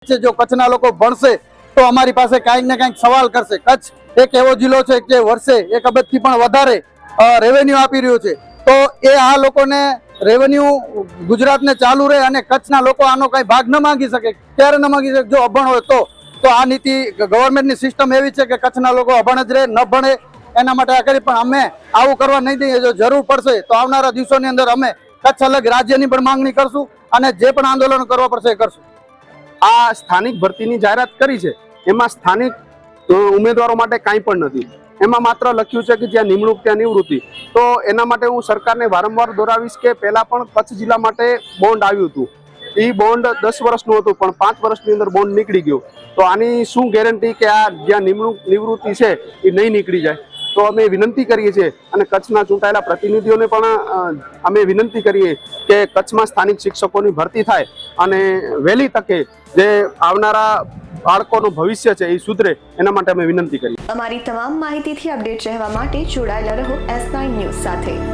છે જો કચ્છના લોકો ભણશે તો અમારી પાસે કાંઈક ને કાંઈક સવાલ કરશે। કચ્છ એક એવો જિલ્લો છે કે વર્ષે 1 અબજથી પણ વધારે રેવન્યુ આપી રહ્યો છે, તો એ આ લોકોને રેવન્યુ ગુજરાતને ચાલુ રહે અને કચ્છના લોકો આનો કઈ ભાગ ન માંગી શકે, ક્યારે ન માંગી શકે? જો અભણ હોય તો આ નીતિ ગવર્મેન્ટની સિસ્ટમ એવી છે કે કચ્છના લોકો અભણ જ રહે, ન ભણે એના માટે આ કરી, પણ અમે આવું કરવા નહીં દઈએ। જો જરૂર પડશે તો આવનારા દિવસોની અંદર અમે કચ્છ અલગ રાજ્યની પણ માંગણી કરશું અને જે પણ આંદોલન કરવા પડશે એ કરશું। આ સ્થાનિક ભરતીની જાહેરાત કરી છે, એમાં સ્થાનિક ઉમેદવારો માટે કાંઈ પણ નથી। એમાં માત્ર લખ્યું છે કે જ્યાં નિમણૂક ત્યાં નિવૃત્તિ। તો એના માટે હું સરકારને વારંવાર દોરાવીશ કે પહેલા પણ કચ્છ જિલ્લા માટે બોન્ડ આવ્યું હતું, એ બોન્ડ 10 વર્ષનું હતું પણ 5 વર્ષની અંદર બોન્ડ નીકળી ગયો। તો આની શું ગેરંટી કે આ જ્યાં નિમણૂક નિવૃત્તિ છે એ નહીં નીકળી જાય? તો અમે વિનંતી કરીએ છીએ અને કચ્છના ચૂંટાયેલા પ્રતિનિધિઓને પણ અમે વિનંતી કરીએ કે કચ્છમાં સ્થાનિક શિક્ષકોની ભરતી થાય અને વહેલી તકે જે આવનારા બાળકોનું ભવિષ્ય છે એ સુધરે એના માટે અમે વિનંતી કરીએ। અમારી તમામ માહિતીથી અપડેટ રહેવા માટે જોડાયેલા રહો S9 ન્યૂઝ સાથે।